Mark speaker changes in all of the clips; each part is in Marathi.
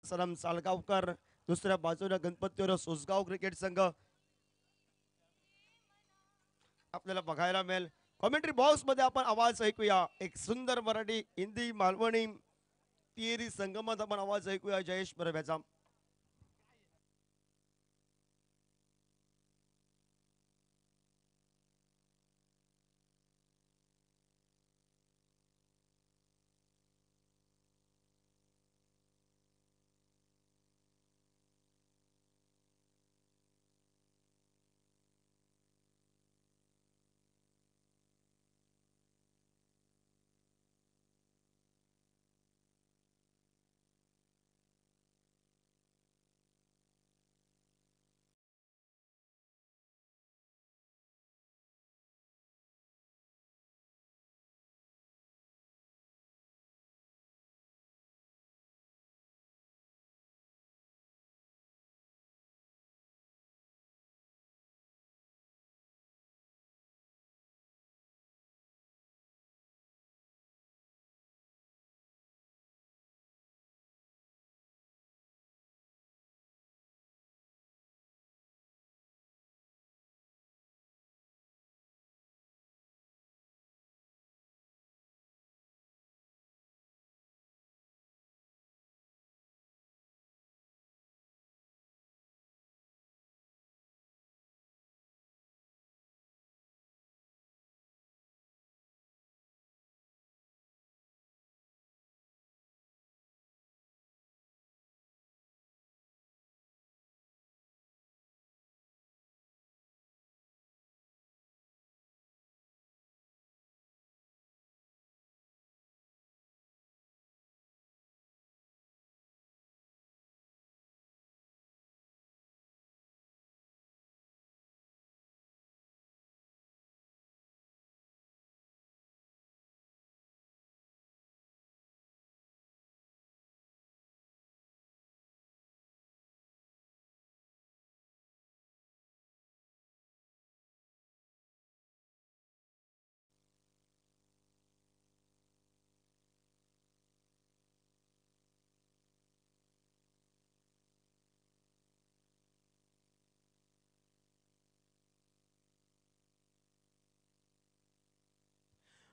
Speaker 1: सनम सालगावकर, दुसऱ्या बाजूला गणपतीवर सोसगाव क्रिकेट संघ आपल्याला बघायला मिळेल. कॉमेंट्री बॉक्स मध्ये आपण आवाज ऐकूया. एक सुंदर मराठी हिंदी मालवणी तिहेरी संगमात आपण आवाज ऐकूया जयेश बरब्याचा.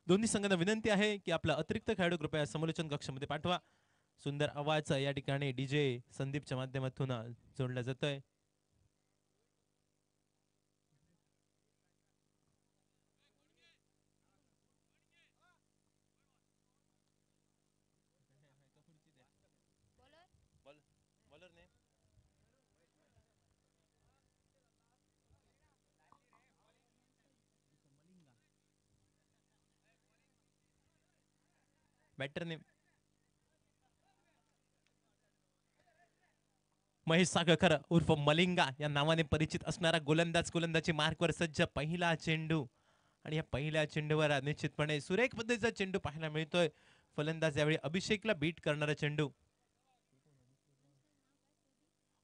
Speaker 2: दोन्ही संघांना विनंती आहे की आपला अतिरिक्त खेळाडू कृपया समालोचन कक्षामध्ये पाठवा. सुंदर आवाज या ठिकाणी डीजे संदीपच्या माध्यमातून जोडला जातोय. बॅटरने महेश सागरकर उर्फ मलिंगा या नावाने परिचित असणारा गोलंदाजी मार्कवर सज्ज. पहिला चेंडू आणि या पहिल्या चेंडूवर निश्चितपणे सुरेख पद्धतीचा चेंडू पाहायला मिळतोय. फलंदाज यावेळी अभिषेकला बीट करणारा चेंडू.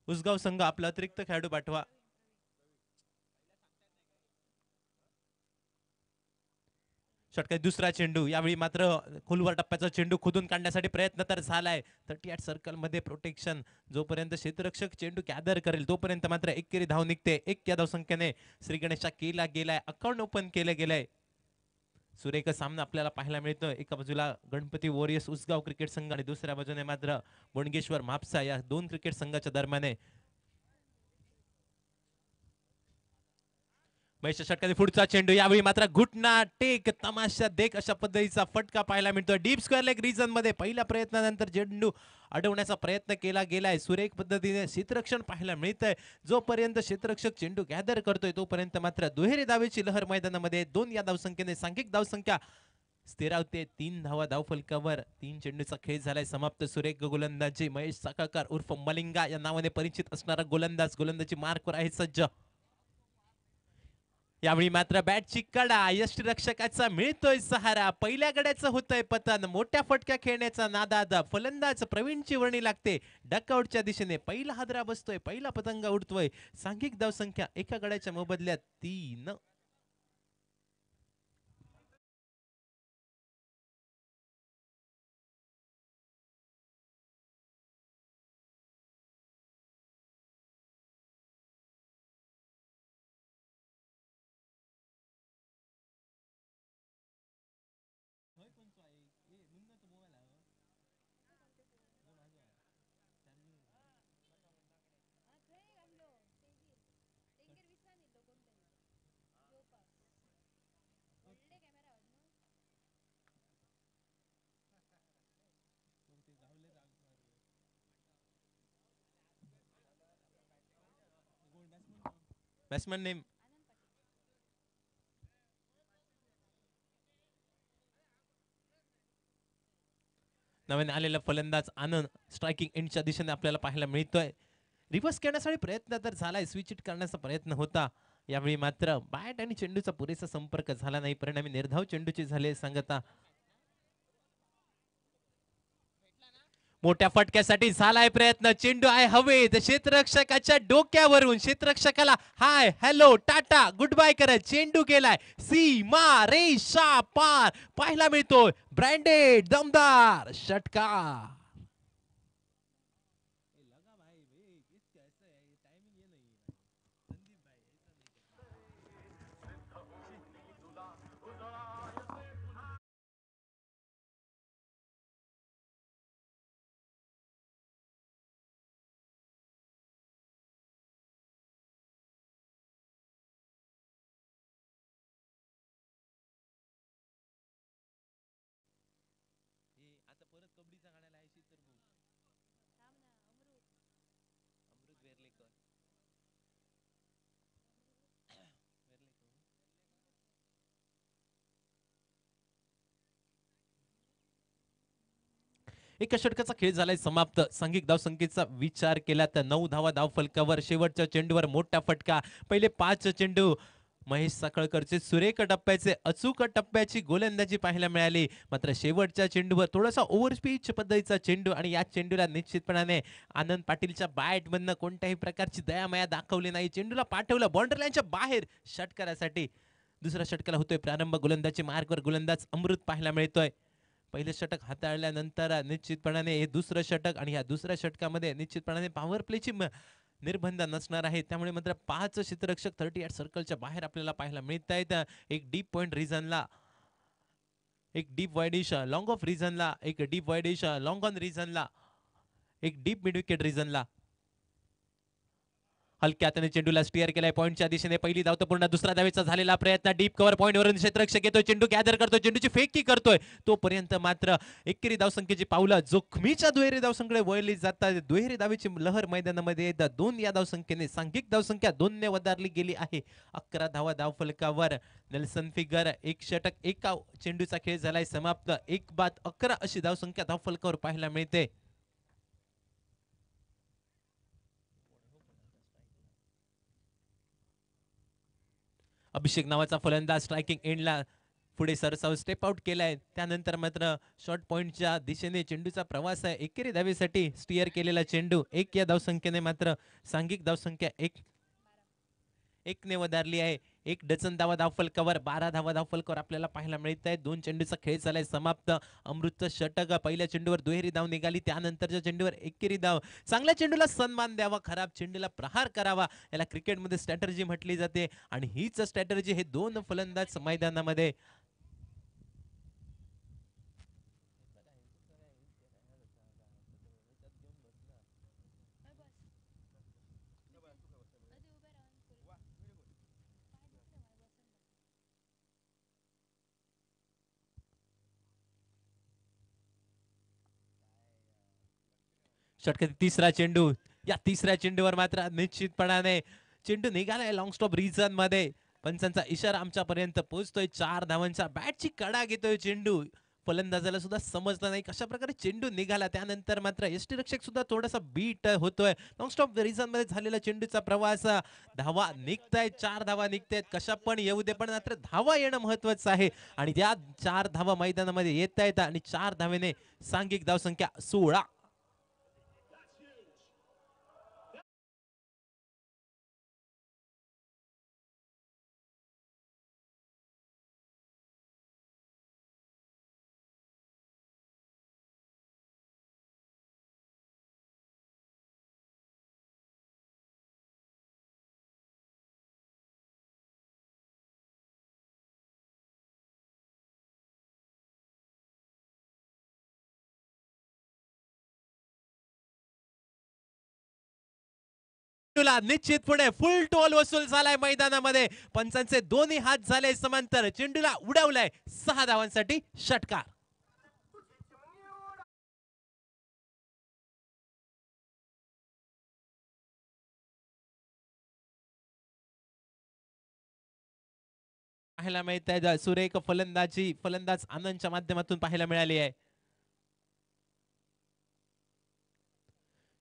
Speaker 2: उसगाव संघ आपला अतिरिक्त खेळाडू पाठवा. षटकात दुसरा चेंडू. यावेळी मात्र खोलवर टप्प्याचा चेंडू खोदून काढण्यासाठी प्रयत्न तर झालाय. 38 सर्कल मध्ये प्रोटेक्शन. जोपर्यंत क्षेत्ररक्षक चेंडू गॅदर करेल तोपर्यंत मात्र एकेरी धाव निघते. 1 या धावसंख्येने श्री गणेशा केला गेलाय. अकाउंट ओपन केलं गेलंय. सुरेख सामना आपल्याला पाहायला मिळतोय. एका बाजूला गणपती वॉरियर्स उसगाव क्रिकेट संघ आणि दुसऱ्या बाजूने मात्र बोंडगेश्वर म्हापसा या दोन क्रिकेट संघाच्या दरम्यान महेश षटकातील पुढचा चेंडू. यावेळी मात्र घुटना टेक तमाशा देख अशा पद्धतीचा फटका पाहायला मिळतोय. डीप स्क्वेअर लेग रिजन मध्ये पहिल्या प्रयत्नानंतर चेंडू अडवण्याचा प्रयत्न केला गेलाय. सुरेख पद्धतीने क्षेत्ररक्षण पाहायला मिळतंय. जोपर्यंत क्षेत्ररक्षक चेंडू गॅदर करतोय तोपर्यंत मात्र दुहेरी धावेची लहर मैदानामध्ये 2 या धावसंख्येने सांघिक धावसंख्या स्थिरावते. 3 धावा धावफलकावर. 3 चेंडूचा खेळ झालाय समाप्त. सुरेख गोलंदाजी महेश साकाकार उर्फ मलिंगा या नावाने परिचित असणारा गोलंदाजी मार्कवर आहे सज्ज. यावेळी मात्र बॅटची कडा यष्टीरक्षकाचा मिळतोय सहारा. पहिल्या गड्याचं होतंय पतन. मोठ्या फटक्या खेळण्याचा नादात फलंदाज प्रवीणची वर्णी लागते. डकआउटच्या दिशेने पहिला हादरा बसतोय. पहिला पतंग उडतोय. सांघिक धावसंख्या एका गड्याच्या मोबदल्यात 3. बॅट्समॅन नेम नवीन आलेला फलंदाज आनंद स्ट्रायकिंग एंडच्या दिशेने आपल्याला पाहायला मिळतोय. रिव्हर्स करण्यासाठी प्रयत्न तर झालाय, स्विच इट करण्याचा प्रयत्न होता. यावेळी मात्र बॅट आणि चेंडूचा पुरेसा संपर्क झाला नाही, परिणामी निर्धाव चेंडूची झाले सांगता. मोठ्या फटक्यासाठी झालाय प्रयत्न, चेंडू आहे हवेत, क्षेत्ररक्षकाच्या डोक्यावरून क्षेत्ररक्षकाला hi hello tata good bye करत चेंडू गेलाय सीमा रेषा पार. पाहायला मिळतोय ब्रँडेड दमदार षटकार. एका षटकाचा खेळ झालाय समाप्त. सांघिक धाव संख्येचा विचार केला तर 9 धावा धाव फलकावर. शेवटच्या चेंडूवर मोठा फटका. पहिले 5 चेंडू महेश साखळकरचे सुरेख टप्प्याचे अचूक टप्प्याची गोलंदाजी पाहायला मिळाली. मात्र शेवटच्या चेंडूवर थोडासा ओव्हरस्पीच पद्धतीचा चेंडू आणि या चेंडूला निश्चितपणाने आनंद पाटीलच्या बॅट मधनं कोणत्याही प्रकारची दयामाया दाखवली नाही. चेंडूला पाठवलं बाउंड्री लाईनच्या बाहेर षटकारासाठी. दुसऱ्या षटकाला होतोय प्रारंभ. गोलंदाजी मार्गवर गोलंदाज अमृत पाहायला मिळतोय. पहिले षटक हाताळल्यानंतर निश्चितपणाने हे दुसरं षटक आणि या दुसऱ्या षटकामध्ये निश्चितपणाने पॉवर प्लेची निर्बंध नसणार आहे. त्यामुळे मात्र 5 क्षेत्ररक्षक 38 सर्कलच्या बाहेर आपल्याला पाहायला मिळत आहेत. एक डीप पॉइंट रिझनला, एक डीप वाइडिश लॉंग ऑफ रिझनला, एक डीप वाइडिश लॉंग ऑन रिझनला, एक डीप मिड विकेट रिझनला. हलक्या हाताने चेंडूला स्टिअर केलाय पॉइंटच्या दिशेने. पहिली धाव तर पूर्ण. दुसरा धावेचा झालेला प्रयत्न डीप कव्हर पॉइंट वरून क्षेत्ररक्षक येतोय, चेंडू गॅदर करतोय, चेंडूची फेकी करतोय. तोपर्यंत मात्र एकेरी धावसंख्येची पावलं जोखमीच्या दुहेरी धावसंख्येकडे वळली जातात. दुहेरी धावेची लहर मैदानामध्ये येतात. 2 या धावसंख्येने सांघिक धावसंख्या 2 ने वधारली गेली आहे. 11 धावा धाव फलकावर. Nelson figure. एक षटक एका चेंडूचा खेळ झालाय समाप्त. 1 बाद 11 अशी धावसंख्या धाव फलकावर पाहायला मिळते. अभिषेक नावाचा फलंदाज स्ट्रायकिंग एंडला पुढे सरसाव स्टेप आउट केलाय. त्यानंतर मात्र शॉर्ट पॉइंटच्या दिशेने चेंडूचा प्रवास आहे. एकेरी धावेसाठी स्टिअर केलेला चेंडू 1 या धावसंख्येने मात्र सांघिक धावसंख्या 1 ने वधारली आहे. 1 डझन धावा धाव फलकावर. 12 धावा धाव फलकावर आपल्याला पाहायला मिळत आहे. 2 चेंडूचा खेळ झालाय समाप्त. अमृतचं षटक. पहिल्या चेंडूवर दुहेरी धाव निघाली, त्यानंतरच्या चेंडूवर एकेरी धाव. चांगल्या चेंडूला सन्मान द्यावा, खराब चेंडूला प्रहार करावा, याला क्रिकेटमध्ये स्ट्रॅटर्जी म्हटली जाते. आणि हीच स्ट्रॅटर्जी हे 2 फलंदाज मैदानामध्ये षटकातील तिसरा चेंडू. या तिसऱ्या चेंडूवर मात्र निश्चितपणाने चेंडू निघालाय लॉंग स्टॉप रिझन मध्ये. पंचांचा इशारा आमच्यापर्यंत पोहोचतोय. 4 धावांचा बॅटची कडा घेतोय चेंडू. फलंदाजाला सुद्धा समजलं नाही कशा प्रकारे चेंडू निघाला. त्यानंतर मात्र यष्टीरक्षक सुद्धा थोडासा बीट होतोय. लॉंग स्टॉप रिझन मध्ये झालेला चेंडूचा प्रवास. धावा निघतायत, 4 धावा निघतायत, कशा पण येऊ दे, पण मात्र धावा येणं महत्वाचं आहे. आणि त्या 4 धावा मैदानामध्ये येत आहेत आणि 4 धावेने सांघिक धावसंख्या 16. निश्चित पुढे फुल टोल वसूल झालाय मैदानामध्ये. पंचांचे दोन्ही हात झाले समांतर. चेंडूला उडवलाय 6 धावांसाठी षटकार. पाहायला मिळत आहे. सुरेख फलंदाज आनंदच्या माध्यमातून पाहायला मिळाली आहे.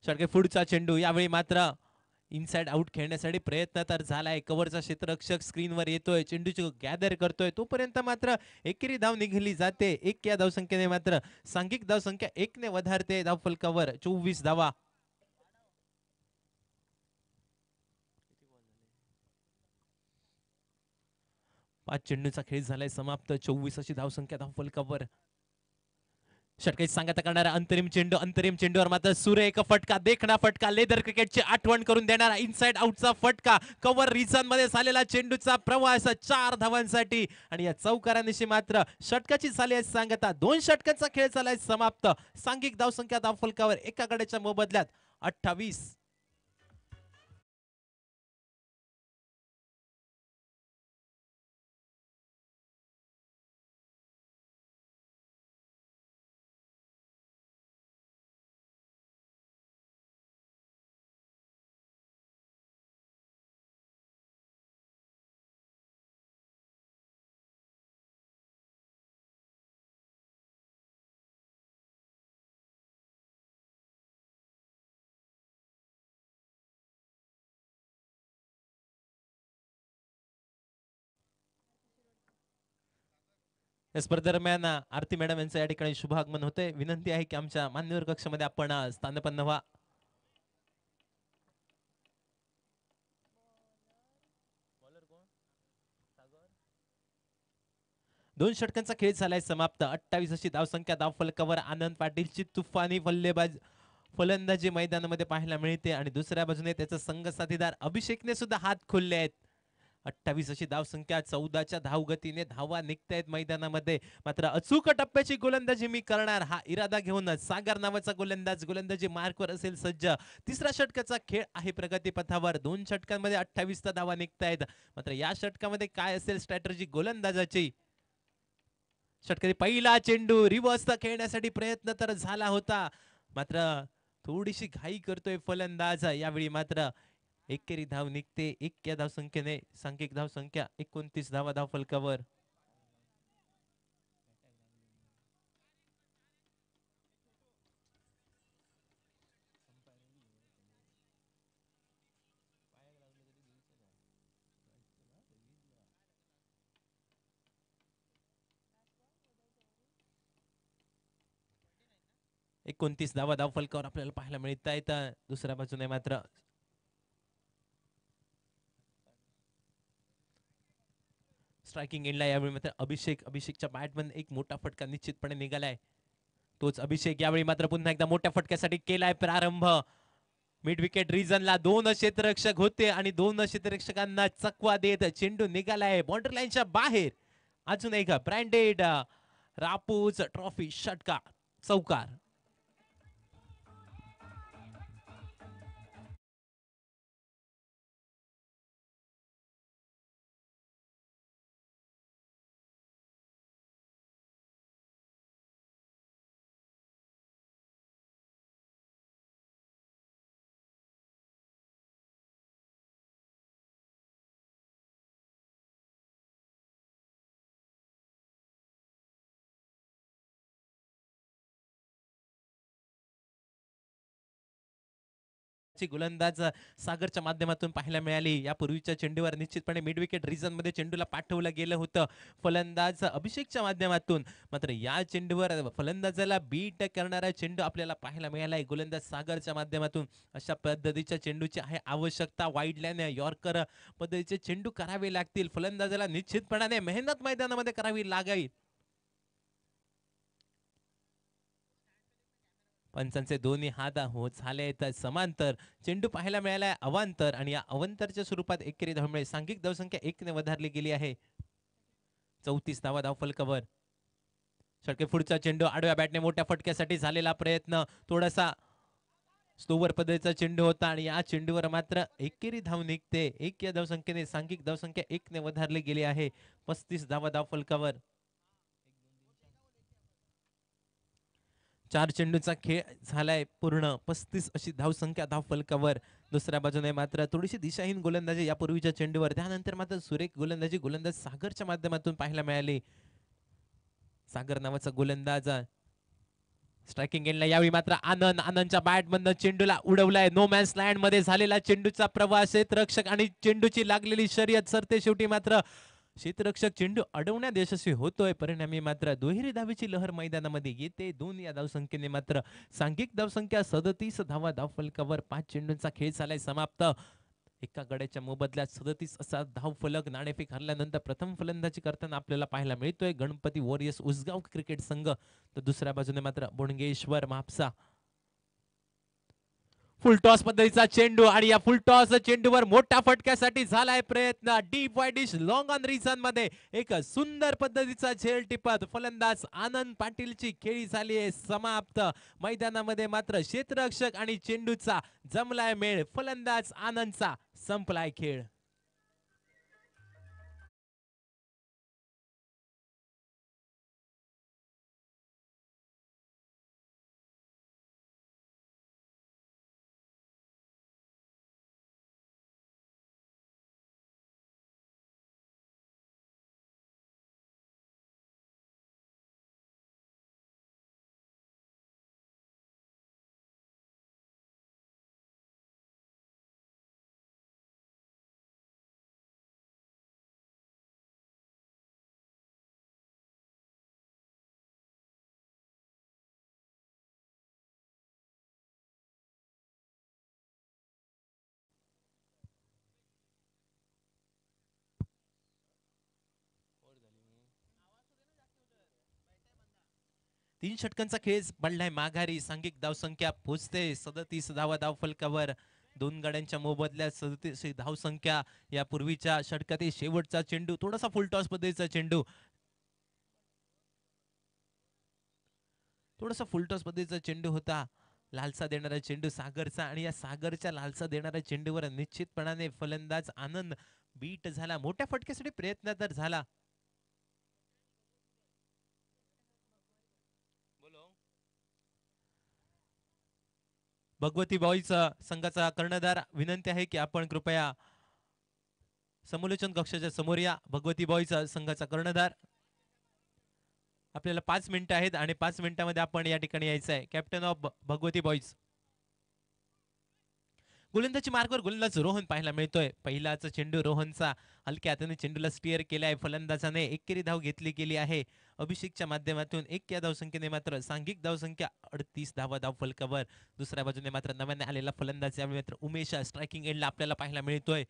Speaker 2: षटके पुढचा चेंडू यावेळी मात्र इनसाइड आउट खेळण्यासाठी प्रयत्न तर झालाय. कव्हरचा क्षेत्ररक्षक स्क्रीनवर येतोय, चेंडूची गॅदर करतोय, तोपर्यंत मात्र एकेरी धाव निघाली जाते. 1 या धावसंख्येने मात्र सांघिक धावसंख्या 1 ने वधारते. धावफलकावर 24 धावा. 5 चेंडूचा खेळ झालाय समाप्त. 24 अशी धावसंख्या धावफलकावर. षटके सांगता करणारा अंतरिम चेंडूवर मात्र सुरेख फटका, देखणा फटका, लेदर क्रिकेटची आठवण करून देणारा इनसाइड आउटचा फटका. कव्हर रिजन मध्ये झालेला चेंडूचा प्रवास 4 धावांसाठी आणि या चौकारानिशी मात्र षटकाची झाली आहे सांगता. 2 षटकांचा खेळ झालाय समाप्त. सांघिक धावसंख्या धावफलकावर एका गड्याच्या मोबदल्यात 28. या स्पर्धेदरम्यान आरती मॅडम यांचं या ठिकाणी शुभागमन होते. विनंती आहे की आमच्या मान्यवर कक्षामध्ये आपण स्थानपन्न व्हा. दोन षटकांचा खेळ झालाय समाप्त. 28 अशी धावसंख्या धावफलकावर. आनंद पाटीलची तुफानी फलंदाजी मैदानामध्ये पाहायला मिळते आणि दुसऱ्या बाजूने त्याचा संघ साथीदार अभिषेकने सुद्धा हात खोलले आहेत. 28 अशी धावसंख्या. 14च्या धावगतीने धावा निघतायत मैदानामध्ये. मात्र अचूक टप्प्याची गोलंदाजी मी करणार हा इरादा घेऊनच सागर नावाचा गोलंदाजी मार्कवर असेल सज्ज. तिसऱ्या षटकाचा खेळ आहे प्रगतीपथावर. 2 षटकांमध्ये 28 धावा निघतायत. मात्र या षटकामध्ये काय असेल स्ट्रॅटेजी गोलंदाजाची. षटकारी पहिला चेंडू रिव्हर्स खेळण्यासाठी प्रयत्न तर झाला होता, मात्र थोडीशी घाई करतोय फलंदाज. यावेळी मात्र एकेरी धाव निघते. 1 या धावसंख्येने सांघिक धावसंख्या 29 धावा धावफलकावर. एकोणतीस धावा धावफलकावर आपल्याला पाहायला मिळत आहेत. दुसऱ्या बाजूने मात्र स्ट्रायकिंग एंडला यावेळी मात्र अभिषेकच्या बॅटमध्ये एक मोठा फटका निश्चितपणे निघालाय. तोच अभिषेक यावेळी मात्र पुन्हा एकदा मोठ्या फटक्यासाठी केलाय प्रारंभ. मिड विकेट रिजनला 2 क्षेत्ररक्षक होते आणि 2 क्षेत्ररक्षकांना चकवा देत चेंडू निघालाय बाउंड्री लाईनच्या बाहेर. अजून एक ब्रँडेड रापूस ट्रॉफी षटकार चौकार. गोलंदाज सागरच्या माध्यमातून पाहायला मिळाली. यापूर्वीच्या चेंडूवर निश्चितपणे मिड विकेट रिजन मध्ये चेंडूला पाठवलं गेलं होतं फलंदाज अभिषेकच्या माध्यमातून. मात्र या चेंडूवर फलंदाजाला बीट करणारा चेंडू आपल्याला पाहायला मिळालाय गोलंदाज सागरच्या माध्यमातून. अशा पद्धतीच्या चेंडूची आहे आवश्यकता. वाईड लाईन यॉर्कर पद्धतीचे चेंडू करावे लागतील. फलंदाजाला निश्चितपणाने मेहनत मैदानामध्ये करावी लागेल. पंचांचे दोन्ही हात होत झाले तर समांतर चेंडू पाहायला मिळालाय अवांतर आणि या अवांतरच्या स्वरूपात एकेरी धावमुळे सांघिक धावसंख्या 1 ने वधारली गेली आहे. 34 धावा धावफलकावर. षटके पुढचा चेंडू आडव्या बॅटने मोठ्या फटक्यासाठी झालेला प्रयत्न. थोडासा स्लोवर पद्धतीचा चेंडू होता आणि या चेंडूवर मात्र एकेरी धाव निघते. 1 या धावसंख्येने सांघिक धावसंख्या 1 ने वधारली गेली आहे. 35 धावा धावफलकावर. 4 चेंडूचा खेळ झालाय पूर्ण 35 अशी धावसंख्या धाव फलकावर. दुसऱ्या बाजूने मात्र थोडीशी दिशाहीन गोलंदाजी यापूर्वीच्या चेंडूवर, त्यानंतर मात्र सुरेख गोलंदाजी गोलंदाज सागरच्या माध्यमातून पाहायला मिळाली. सागर नावाचा गोलंदाज स्ट्रायकिंग एंडला यावेळी मात्र आनंदच्या बॅट मधनं चेंडूला उडवलाय. नो मॅन्स लँड मध्ये झालेला चेंडूचा प्रवास, क्षेत्ररक्षक आणि चेंडूची लागलेली शर्यत सरते शेवटी मात्र क्षेत्ररक्षक चेंडू अडवण्यात यशस्वी होतोय. परिणामी मात्र दुहेरी धावेची लहर मैदानामध्ये येते. 2 या धावसंख्येने मात्र सांघिक धावसंख्या 37 धावा धावफलकावर. 5 चेंडूंचा खेळ झालाय समाप्त. एका गड्याच्या मोबदल्यात 37 असा धाव फलक. नाणेफेक हरल्यानंतर प्रथम फलंदाजी करताना आपल्याला पाहायला मिळतोय गणपती वॉरियर्स उसगाव क्रिकेट संघ, तर दुसऱ्या बाजूने मात्र बोणगेश्वर म्हापसा. फुल टॉस पद्धतीचा चेंडू आणि या फुल टॉस चेंडूवर मोठ्या फटक्यासाठी झालाय प्रयत्न. Deep wide dish long on reason मध्ये एक सुंदर पद्धतीचा झेल टिपत फलंदाज आनंद पाटीलची खेळी झाली आहे समाप्त. मैदानामध्ये मात्र क्षेत्ररक्षक आणि चेंडूचा जमलाय मेळ. फलंदाज आनंदचा संपलाय खेळ. तीन षटकांचा खेळ पडलाय माघारी. सांघिक धावसंख्या पोहोचते 37 धावा धाव फलकावर. दोन गाड्यांच्या मोबदल्यात 37 धावसंख्या. या पूर्वीच्या षटकातील शेवटचा चेंडू थोडासा फुलटॉस पद्धतीचा चेंडू, थोडासा फुलटॉस पद्धतीचा चेंडू होता. लालसा देणारा चेंडू सागरचा आणि या सागरच्या लालसा देणाऱ्या चेंडूवर निश्चितपणाने फलंदाज आनंद बीट झाला. मोठ्या फटक्यासाठी प्रयत्न तर झाला. भगवती बॉईज संघाचा कर्णधार विनंती आहे की आपण कृपया समोलोचन कक्षाच्या समोर या. भगवती बॉईज संघाचा कर्णधार, आपल्याला 5 मिनिटं आहेत आणि 5 मिनिटांमध्ये आपण या ठिकाणी यायचं आहे. Captain of Bhagwati boys. गोलंदाजी मार्गावर गोलंदाज रोहन पाहायला मिळतोय. पहिलाचा चेंडू रोहनचा हलक्या हाताने चेंडूला स्टीअर केलाय. फलंदाजाने एकेरी धाव घेतली गेली आहे. अभिषेकच्या माध्यमातून 1 या धावसंख्येने मात्र सांघिक धावसंख्या 38 धावा धाव फलकावर. दुसऱ्या बाजूने मात्र नव्याने आलेला फलंदाज यावेळी मात्र उमेश स्ट्रायकिंग एंडला आपल्याला पाहायला मिळतोय.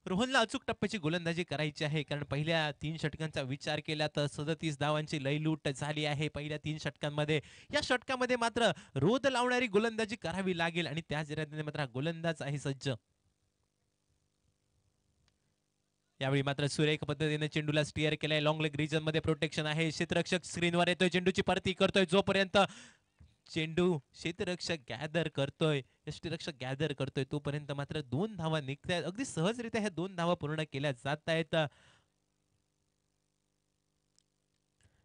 Speaker 2: रोहनला अचूक टप्प्याची गोलंदाजी करायची आहे, कारण पहिल्या 3 षटकांचा विचार केला तर 37 धावांची लयलूट झाली आहे पहिल्या 3 षटकांमध्ये. या षटकामध्ये मात्र रोध लावणारी गोलंदाजी करावी लागेल आणि त्याच इराद्याने मात्र गोलंदाज आहे सज्ज. यावेळी मात्र सुरेख पद्धतीने चेंडूला स्टीअर केलाय. लॉंग लेग रिजन मध्ये प्रोटेक्शन आहे. क्षेत्ररक्षक स्क्रीनवर येतोय, चेंडूची परती करतोय. जोपर्यंत चेंडू क्षेत्ररक्षक गॅदर करतोय, यष्टीरक्षक गॅदर करतोय, तोपर्यंत मात्र 2 धावा निघतायत. अगदी सहजरित्या ह्या 2 धावा पूर्ण केल्या जात आहेत.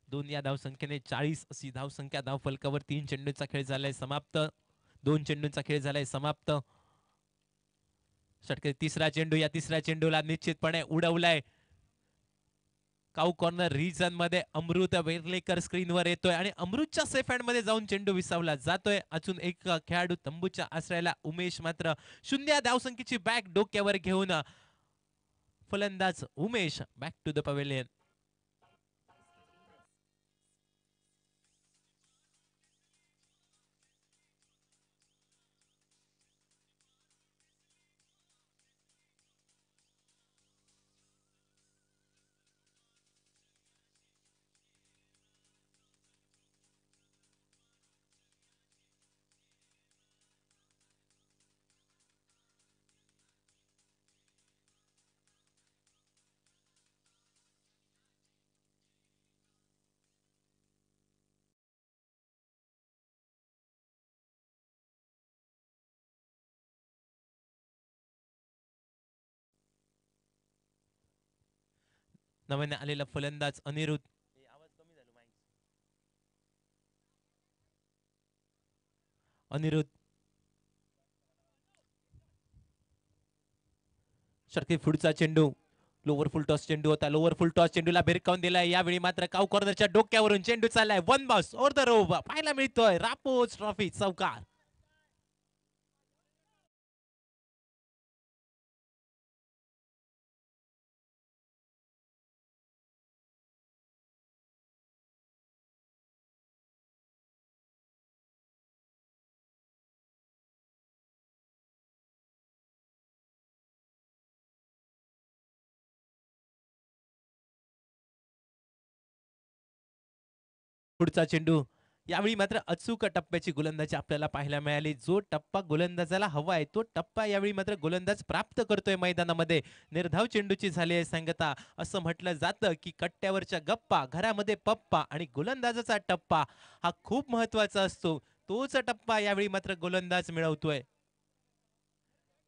Speaker 2: 2 या धावसंख्येने 40 अशी धावसंख्या धाव फलकावर. 3 चेंडूचा खेळ झालाय समाप्त. 2 चेंडूंचा खेळ झालाय समाप्त. षटके तिसरा चेंडू, या तिसऱ्या चेंडूला निश्चितपणे उडवलाय. काऊ कॉर्नर रिजन मध्ये अमृत वेर्लेकर स्क्रीनवर येतोय आणि अमृतच्या सेफ हँड मध्ये जाऊन चेंडू विसावला जातोय. अजून एक खेळाडू तंबूच्या आश्रयाला. उमेश मात्र 0 धावसंख्येची बॅग डोक्यावर घेऊन फलंदाज Umesh back to the pavilion. नव्याने आलेला फलंदाज अनिरुद्ध. अनिरुद्ध षटके पुढचा चेंडू लोअर फुल टॉस चेंडू होता. लोअर फुल टॉस चेंडूला भिरकावून दिलाय. यावेळी मात्र काव कॉर्नरच्या डोक्यावरून चेंडू चाललाय. One bounce over the rope पाहायला मिळतोय. रापोज ट्रॉफी चौकार. पुढचा चेंडू यावेळी मात्र अचूक टप्प्याची गोलंदाजी आपल्याला पाहायला मिळाली. जो टप्पा गोलंदाजाला हवा आहे तो टप्पा यावेळी मात्र गोलंदाज प्राप्त करतोय मैदानामध्ये. निर्धाव चेंडूची झाली आहे सांगता. असं म्हटलं जातं की कट्ट्यावरच्या गप्पा घरामध्ये पप्पा आणि गोलंदाजाचा टप्पा हा खूप महत्वाचा असतो. तोच टप्पा यावेळी मात्र गोलंदाज मिळवतोय.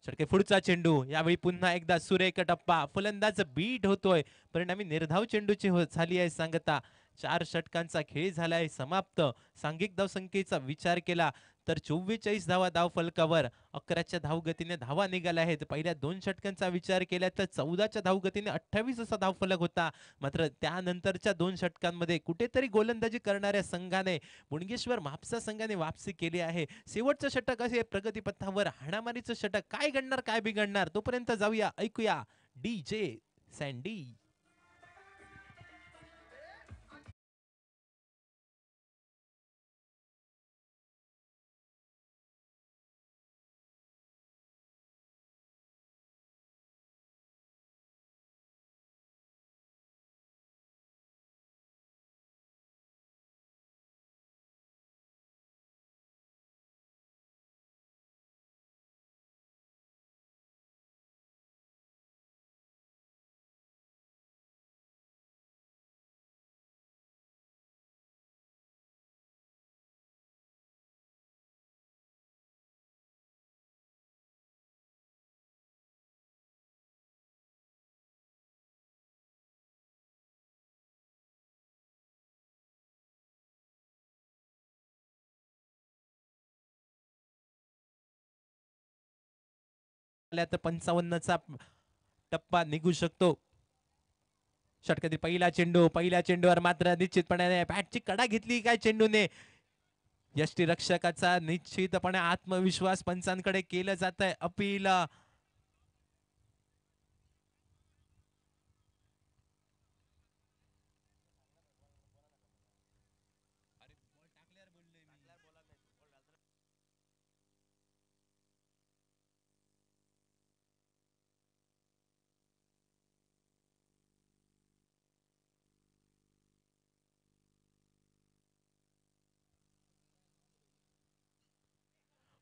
Speaker 2: षटके पुढचा चेंडू यावेळी पुन्हा एकदा सुरेख टप्पा. फलंदाज बीट होतोय. परिणामी निर्धाव चेंडूची झाली आहे सांगता. 4 षटकांचा खेळ झालाय समाप्त. सांघिक धावसंख्येचा विचार केला तर 44 धावा धाव फलकावर. 11च्या धावगतीने धावा निघाल्या आहेत. पहिल्या 2 षटकांचा विचार केला तर 14च्या धावगतीने 28 असा धावफलक होता. मात्र त्यानंतरच्या 2 षटकांमध्ये कुठेतरी गोलंदाजी करणाऱ्या संघाने मुणगेश्वर म्हापसा संघाने वापसी केली आहे. शेवटचं षटक असे प्रगतीपथावर हाणामारीचं षटक. काय घडणार काय बिघडणार तोपर्यंत जाऊया ऐकूया DJ सँडी. तर 55चा टप्पा निघू शकतो. षटकातील पहिल्या चेंडूवर मात्र निश्चितपणे बॅटची कडा घेतली काय चेंडूने. यष्टीरक्षकाचा निश्चितपणे आत्मविश्वास पंचांकडे केलं जात आहे. अपील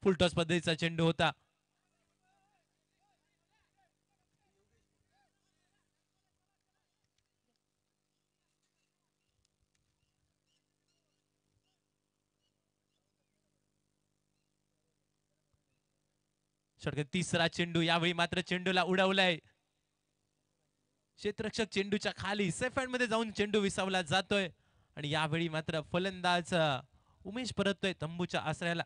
Speaker 2: फुलटॉस पद्धतीचा चेंडू होता. षटकात तिसरा चेंडू यावेळी मात्र चेंडूला उडवलाय. क्षेत्ररक्षक चेंडूच्या खाली सेफ मध्ये जाऊन चेंडू विसावला जातोय आणि यावेळी मात्र फलंदाज उमेश परततोय तंबूच्या आश्रयाला.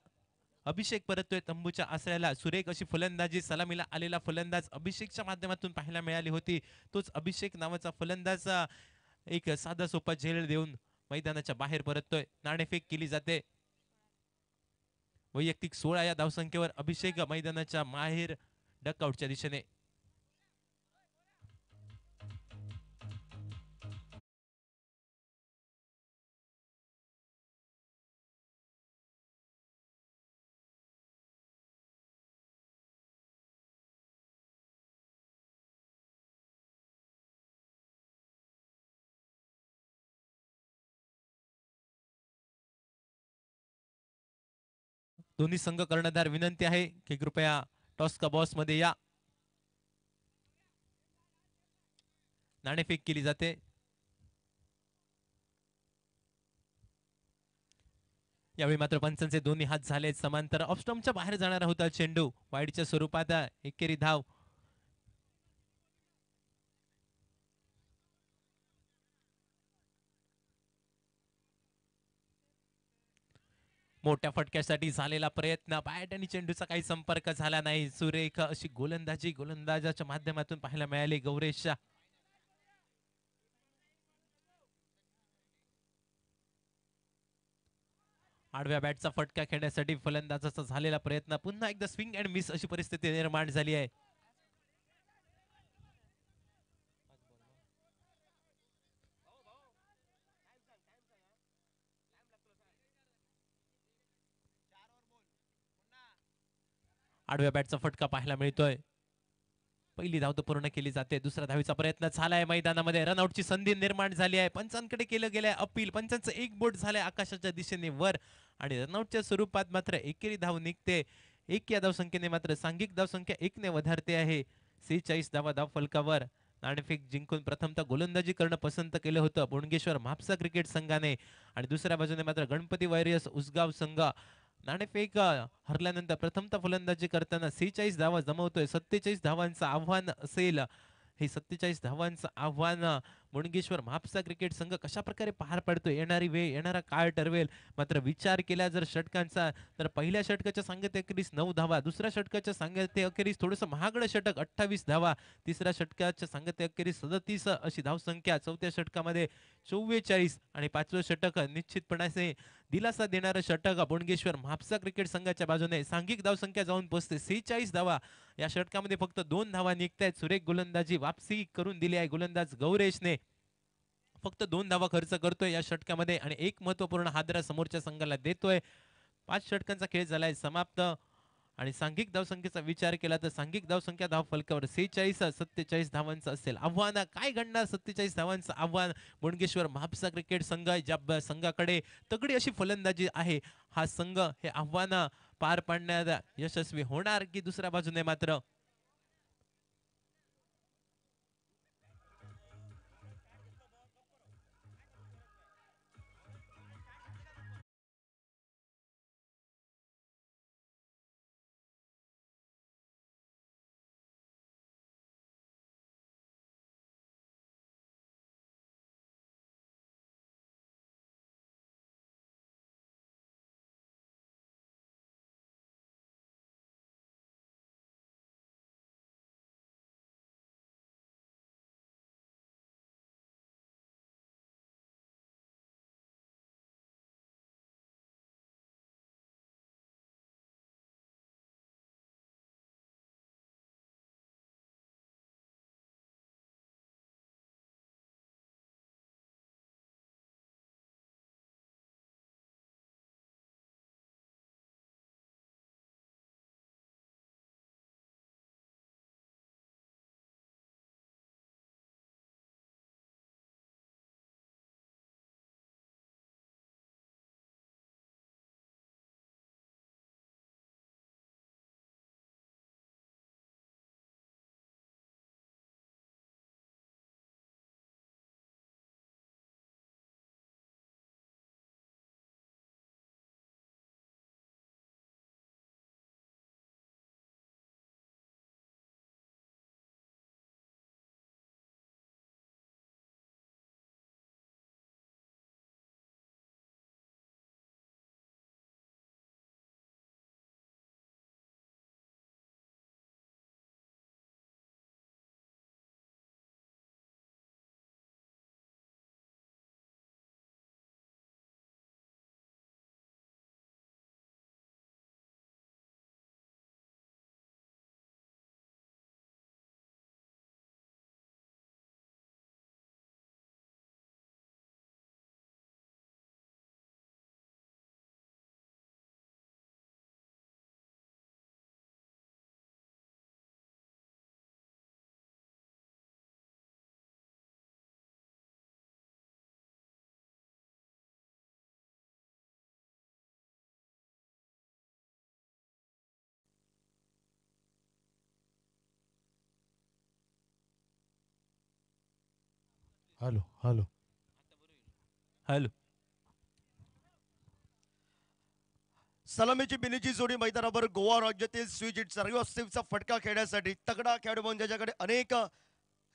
Speaker 2: अभिषेक परततोय तंबूच्या आश्रयाला. सुरेख अशी फलंदाजी सलामीला आलेला फलंदाज अभिषेकच्या माध्यमातून पाहायला मिळाली होती. तोच अभिषेक नावाचा फलंदाज एक साधा सोपा झेल देऊन मैदानाच्या बाहेर परततोय. नाणेफेक केली जाते. वैयक्तिक 16 या धावसंख्येवर अभिषेक मैदानाच्या बाहेर डकआउटच्या दिशेने. दोन्ही संघ कर्णधार विनंती आहे की कृपया टॉस का बॉस मध्ये या. नाणेफेक केली जाते. यावेळी मात्र पंचांचे दोन्ही हात झाले समांतर. ऑफस्टॉमच्या बाहेर जाणारा होता चेंडू. वाईडच्या स्वरूपात एकेरी धाव. मोठ्या फटक्यासाठी झालेला प्रयत्न, बॅट आणि चेंडूचा काही संपर्क झाला नाही. सुरेख अशी गोलंदाजी गोलंदाजाच्या माध्यमातून पाहायला मिळाली गौरेशच्या. आडव्या बॅटचा फटका खेळण्यासाठी फलंदाजाचा झालेला प्रयत्न, पुन्हा एकदा स्विंग अँड मिस अशी परिस्थिती निर्माण झाली आहे. आडव्या बॅटचा फटका पाहायला मिळतोय. पहिली धाव तर पूर्ण केली जाते. दुसऱ्या धावीचा प्रयत्न झालाय मैदानामध्ये. रनआउटची संधी निर्माण झाली आहे. पंचांकडे केलं गेलंय अपील. पंचांचं एक बोट झालंय आकाशाच्या दिशेने वर आणि रनआउटच्या स्वरूपात मात्र एकेरी धाव निघते. एक या धावसंख्येने मात्र सांघिक धावसंख्या 1 ने वधारते आहे. 46 धावा धाव फलकावर. नाणेफेक जिंकून प्रथमतः गोलंदाजी करणं पसंत केलं होतं बोडगेश्वर म्हापसा क्रिकेट संघाने आणि दुसऱ्या बाजूने मात्र गणपती वॉरियर्स उसगाव संघ नाणेफेक हरल्यानंतर प्रथमतः फलंदाजी करताना 46 धावा जमवतोय. 47 धावांचं आव्हान असेल. हे 47 धावांचं आव्हान मुणगेश्वर म्हापसा क्रिकेट संघ कशा प्रकारे पार पाडतोय, येणारी वेळ येणारा काळ ठरवेल. मात्र विचार केला जर षटकांचा तर पहिल्या षटकाच्या सांगते अखेरीस 9 धावा, दुसऱ्या षटकाच्या सांगते अखेरीस थोडंसं महागडं षटक 28 धावा, तिसऱ्या षटकाच्या सांगते अखेरीस 37 अशी धावसंख्या, चौथ्या षटकामध्ये 44 आणि पाचवं षटक निश्चितपणाने दिलासा देणारं षटक बोडगेश्वर म्हापसा क्रिकेट संघाच्या बाजूने. सांघिक धावसंख्या जाऊन पोहोचते 46 धावा. या षटकामध्ये फक्त 2 धावा निघतायत. सुरेख गोलंदाजी वापसी करून दिली आहे गोलंदाज गौरेशने. फक्त 2 धावा खर्च करतोय या षटकामध्ये आणि एक महत्वपूर्ण हादरा समोरच्या संघाला देतोय. 5 षटकांचा खेळ झालाय समाप्त आणि सांघिक धावसंख्येचा विचार केला तर सांघिक धावसंख्या धाव फलकावर 46 47 धावांचं असेल आव्हान. काय घडणार 47 धावांचं आव्हान बोडगेश्वर म्हापसा क्रिकेट संघ ज्या संघाकडे तगडी अशी फलंदाजी आहे, हा संघ हे आव्हान पार पाडण्यात यशस्वी होणार की दुसऱ्या बाजूने मात्र
Speaker 3: हॅलो हॅलो
Speaker 2: हॅलो
Speaker 1: सलामीची बिनीची जोडी मैदानावर गोवा राज्यातील स्विजिट सर्वस्टिवचा फटका खेळण्यासाठी तगडा खेळाडू म्हणून ज्याच्याकडे अनेक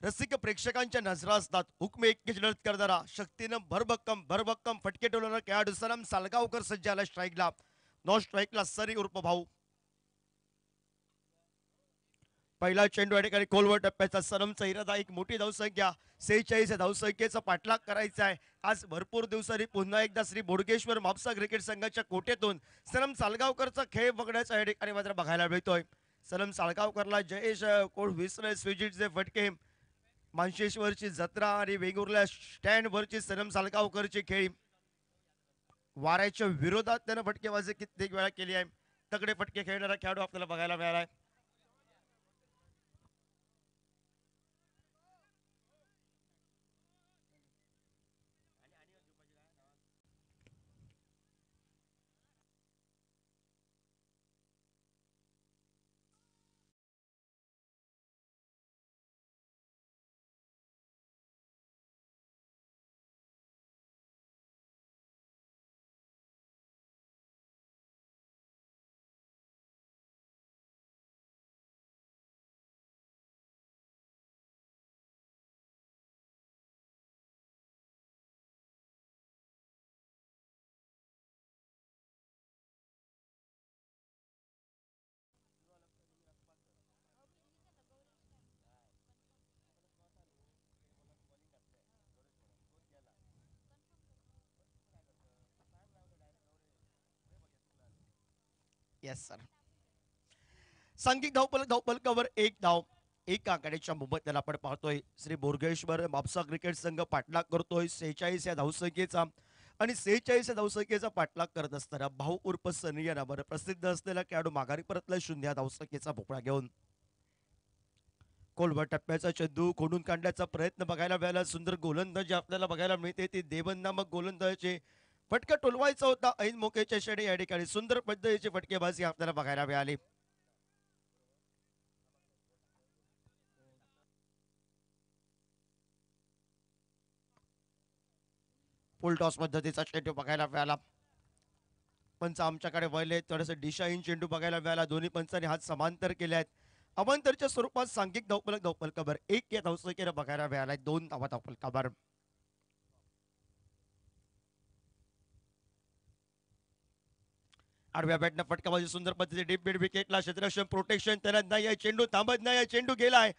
Speaker 1: रसिक प्रेक्षकांच्या नजरा असतात. हुकमे एकच लढत करणारा शक्तीनं भरभक्कम फटके टोलणारा खेळाडू सलाम सालगावकर सज्ज आला स्ट्राईकला. नॉन स्ट्राईकला सरी उर्फ भाऊ. पहिला चेंडू या ठिकाणी खोलवर टप्प्याचा सरमचा इरादा, एक मोठी धावसंख्या 46 या धावसंख्येचा पाठलाग करायचा आहे. आज भरपूर दिवसांनी पुन्हा एकदा श्री बोडगेश्वर म्हापसा क्रिकेट संघाच्या कोट्यातून सनम सालगावकरचा खेळ बघण्याचा या ठिकाणी मात्र बघायला मिळतोय. सनम साळगावकरला जयेश कोण विसरे स्विजिटचे फटके, मानशेश्वरची जत्रा आणि वेंगुर्ला स्टँड वरची सनम सालगावकरची खेळी, वाऱ्याच्या विरोधात त्यानं फटकेबाजी कित्येक वेळा केली आहे. तगडे फटके खेळणारा खेळाडू आपल्याला बघायला मिळाला आहे. Yes sir. सांघिक धावपलकावर एक धाव, एक आघाडीच्या मोबदल्याला आपण पाहतोय श्री बोरगेश्वर म्हापसा क्रिकेट संघ पाठलाग करतोय 46 या धावसंख्येचा. आणि 46 या धावसंख्येचा पाठलाग करत असताना भाऊ उर्फ सनी या नावानं प्रसिद्ध असलेला खेळाडू माघारी परतला 0 या धावसंख्येचा भोपळा घेऊन. खोलवर टप्प्याचा चेंडू खोडून काढण्याचा प्रयत्न बघायला मिळाला. सुंदर गोलंदाजी आपल्याला बघायला मिळते. ती देवन नामक गोलंदाजाचे फटका टोलवायचा होता ऐन मोकेच्या शेडे, या ठिकाणी सुंदर पद्धतीची फटकेबाजी आपल्याला बघायला मिळाली. फुल टॉस पद्धतीचा चेंडू बघायला मिळाला. पंच आमच्याकडे वळले, थोडस दिशाहीन चेंडू बघायला मिळाला. दोन्ही पंचांनी हात समांतर केले आहेत. अवांतरच्या स्वरूपात सांघिक धावपलकावर एक या धावसंख्येनं बघायला मिळालाय. 2 धावा धावपलकावर. आडव्या बॅटनं फटकाबाजी सुंदर पद्धतीने डीप मिड विकेटला क्षेत्ररक्षण प्रोटेक्शन त्याला नाही आहे. चेंडू थांबत नाही आहे. चेंडू गेलाय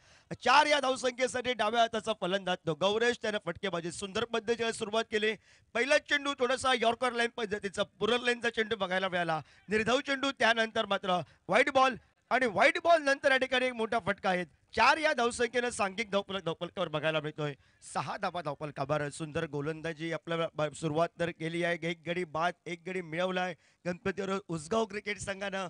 Speaker 1: 4 या धावसंख्येसाठी डाव्या हाताचा फलंदाज गौरेश त्यानं फटकेबाजी सुंदर पद्धतीने सुरुवात केली. पहिला चेंडू थोडासा यॉर्कर लाईन पद्धतीचा पुरर लाईनचा चेंडू बघायला मिळाला. निर्धाव चेंडू, त्यानंतर मात्र व्हाईट बॉल आणि व्हाईट बॉल नंतर या ठिकाणी एक मोठा फटका आहे. 4 या धावसंख्येनं सांघिक धावपलकावर बघायला मिळतोय. 6 धावा धावपलकावर. सुंदर गोलंदाजी आपल्याला सुरुवात तर केली आहे. एक गडी बाद, एक गडी मिळवलाय गणपतीवर उसगाव क्रिकेट संघानं.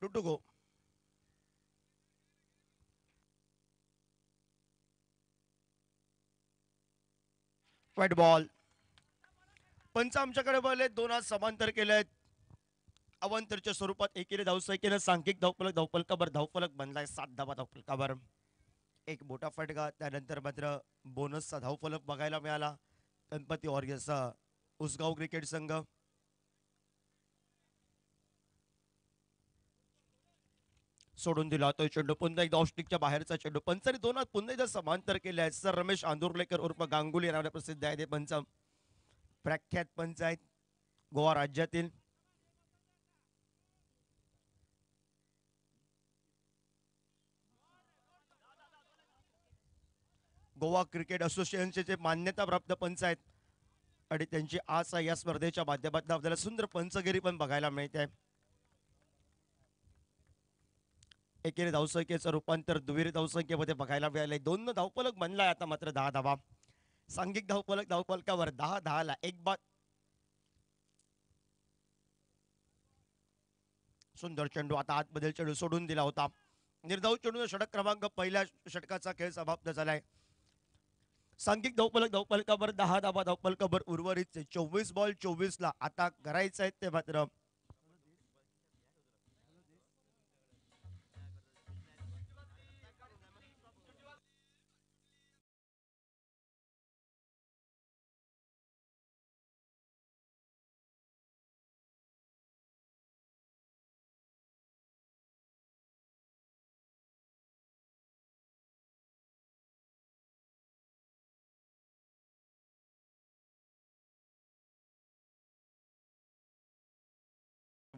Speaker 1: To go. White ball. पंच आमच्याकडे वळले, 2 हात समांतर केले आहेत. अवांतरच्या स्वरूपात एकेरी धावसंख्येनं सांघिक धावपलकावर धावफलक बनलाय 7 धावा धावपलकावर. एक मोठा फटका, त्यानंतर मात्र बोनसचा धावफलक बघायला मिळाला. गणपती वॉरियर्सचा उसगाव क्रिकेट संघ. सोडून दिला तो चेंडू. पुन्हा एकदा ऑस्टिकच्या बाहेरचा चेंडू. पंचांनी 2 हात पुन्हा एकदा समांतर केले आहेत. सर रमेश आंदुर्लेकर उर्फ गांगुली नावाने प्रसिद्ध आहे ते पंच. प्रख्यात पंच आहेत गोवा राज्यातील. गोवा क्रिकेट असोसिएशनचे मान्यता प्राप्त पंच आहेत आणि त्यांची आज या स्पर्धेच्या माध्यमातून आपल्याला सुंदर पंचगिरी पण बघायला मिळते. एकेरी धावसंख्येचं रूपांतर दुहेरी धावसंख्येमध्ये बघायला मिळाले. 2 धावफलक बनलाय आता मात्र 10 धावा. सांघिक धावफलकावर 10 ला एक बाद. सुंदर चेंडू, आता आतमधील चेंडू सोडून दिला होता. निर्धाव चेंडू षटक क्रमांक पहिल्या षटकाचा खेळ समाप्त झालाय. सांघिक धावफलकावर 10 धावा धावफलकावर उर्वरित 24 बॉल 24 ला आता करायचं आहे ते मात्र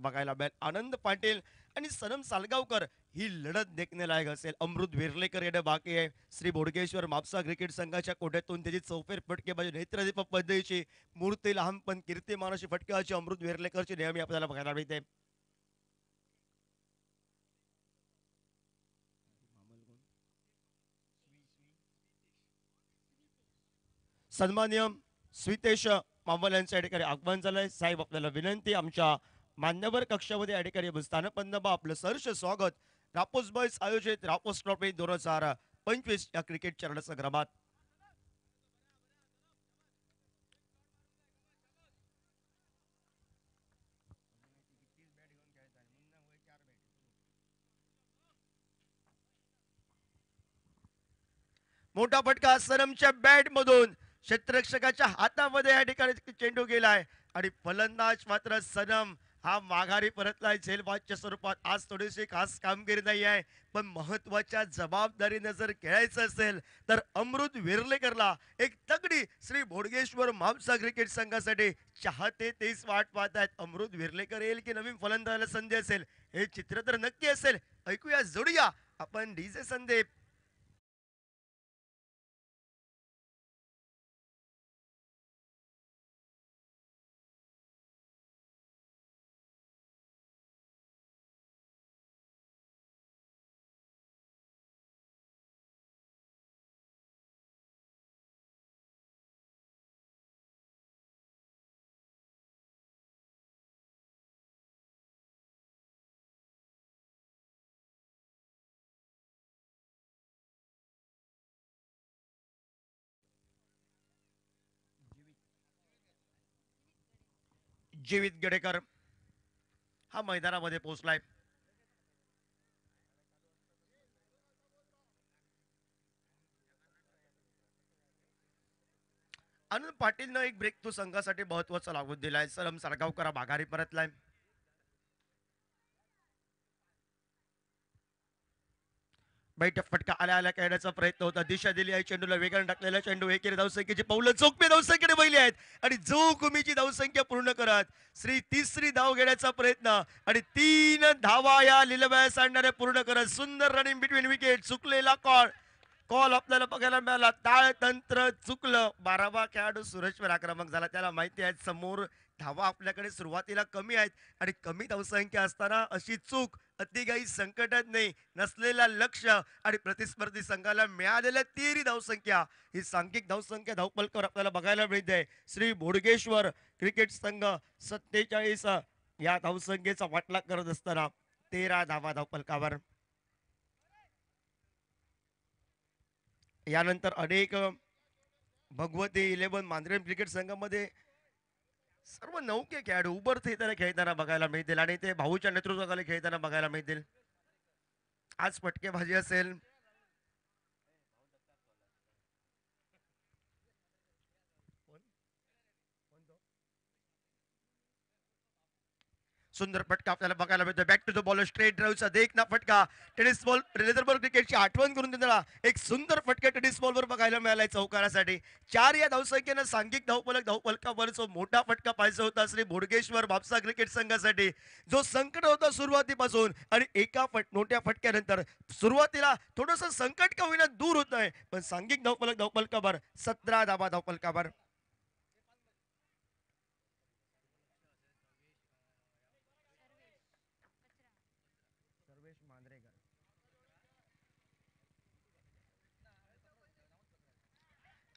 Speaker 1: बघायला मिळेल. आनंद पाटील आणि सनम सालगावकर ही लढत देखणे लायक असेल. अमृत वेर्लेकर येणं बाकी आहे. श्री बोडगेश्वर म्हापसा क्रिकेट संघाच्या कोट्यातून त्याची चौफेर फटकेबाजी नेत्रदीपक पद्धतीची मूर्ती लहानपण कीर्तिमान अशी फटकेबाजी अमृत वेर्लेकरची नेहमी आपल्याला बघायला मिळते. सन्मान्य स्वितेश मामल यांच्या या ठिकाणी आगमन झालंय. साहेब आपल्याला विनंती, आमच्या मान्यवर कक्षामध्ये या ठिकाणी स्थानपन्न आपलं सहर्ष स्वागत. रापोस बॉयज आयोजित रापोस ट्रॉफी 2025 या क्रिकेटच्या रणसंग्रामात मोठा फटका सनमच्या बॅट मधून क्षेत्ररक्षकाच्या हातामध्ये या ठिकाणी चेंडू गेलाय आणि फलंदाज मात्र सनम हा माघारी परतलाय झेलबादच्या स्वरूपात. आज थोडीशी खास कामगिरी नाही आहे, पण महत्वाच्या जबाबदारीने जर खेळायचं असेल तर अमृत वेर्लेकरला एक तगडी श्री बोडगेश्वर म्हापसा क्रिकेट संघासाठी चाहते तेच वाट पाहत आहेत. अमृत वेर्लेकर येईल की नवीन फलंदाजाला संधी असेल हे चित्र तर नक्की असेल. ऐकूया, जोडूया आपण डीजे संदीप. जीवित गडेकर हा मैदानामध्ये पोहोचलाय. आनंद पाटीलनं एक ब्रेक तो संघासाठी महत्वाचा लागून दिलाय. सलम साळगावकर माघारी परतलाय. बैठक फटका आल्या खेळण्याचा प्रयत्न होता. दिशा दिली आहे चेंडूला, वेगाने टाकलेला चेंडू एकेरी धावसंख्येची पावलं चोखमी धावसंख्येने बैली आहेत आणि जो कुमीची धावसंख्या पूर्ण करत श्री तिसरी धाव घेण्याचा प्रयत्न आणि 3 धावा या लिलवया सांडणाऱ्या पूर्ण करत सुंदर रनिंग बिटवीन विकेट. चुकलेला कॉल आपल्याला बघायला मिळाला. ताळतंत्र चुकलं. 12वा खेळाडू सूरजवर आक्रमक झाला. त्याला माहिती आहे समोर धावा आपल्याकडे सुरुवातीला कमी आहेत आणि कमी धावसंख्या असताना अशी चूक अतिगाई संकटात नाही. नसलेला लक्ष आणि प्रतिस्पर्धी संघाला मिळालेल्या 13 धावसंख्या ही सांघिक धावसंख्या धावपलकावर आपल्याला बघायला मिळते. श्री बोडगेश्वर क्रिकेट संघ 47 या धावसंख्येचा वाटला करत असताना 13 धावा धावपलकावर. यानंतर अनेक भगवती 11 मांजरेम क्रिकेट संघामध्ये सर्व नौके खेळाडू उभरते खेळताना बघायला मिळतील आणि ते भाऊच्या नेतृत्वाखाली खेळताना बघायला मिळतील. आज फटकेबाजी असेल. सुंदर फटका आपल्याला बघायला मिळतो. Back to the ball, straight ड्राईव्हचा देखना फटका. टेनिस बॉल लेदर बॉल क्रिकेटची आठवण करून देणारा एक सुंदर फटका टेनिस बॉलवर बघायला मिळालाय चौकारासाठी. 4 या धावसंख्येनं सांघिक धावपलकावरचा मोठा फटका पाहिजे होता श्री बोडगेश्वर म्हापसा क्रिकेट संघासाठी. जो संकट होता सुरुवातीपासून आणि एका मोठ्या फटक्यानंतर सुरुवातीला थोडंसं संकट का होईना दूर होत आहे, पण सांघिक धावपलकावर 17 धावा धावपलकावर.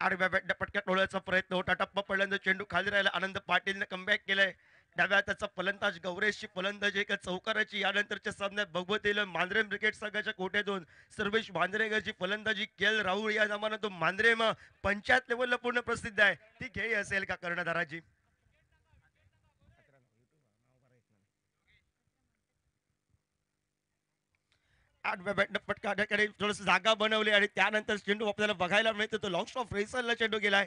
Speaker 1: आडव्या पटक्यात डोळ्याचा प्रयत्न होता. टप्पा पडल्यानंतर चेंडू खाली राहिला. आनंद पाटीलने कमबॅक केलाय. डाव्या हाताचा फलंदाज गौरेशची फलंदाजी एका चौकाराची. यानंतरच्या सामन्यात भगवतीला मांजरेम क्रिकेट संघाच्या कोट्यातून सर्वेश मांजरेकरची फलंदाजी. केल राहुल या नावानं तो मांजरेम पंचायत लेवलला पूर्ण प्रसिद्ध आहे. ती खेळी असेल का कर्णधाराची. आठव्या बॅटनं फटका थोडस जागा बनवली आणि त्यानंतर चेंडू आपल्याला बघायला मिळतो. तो लॉंग स्टॉप रेसरला चेंडू गेलाय.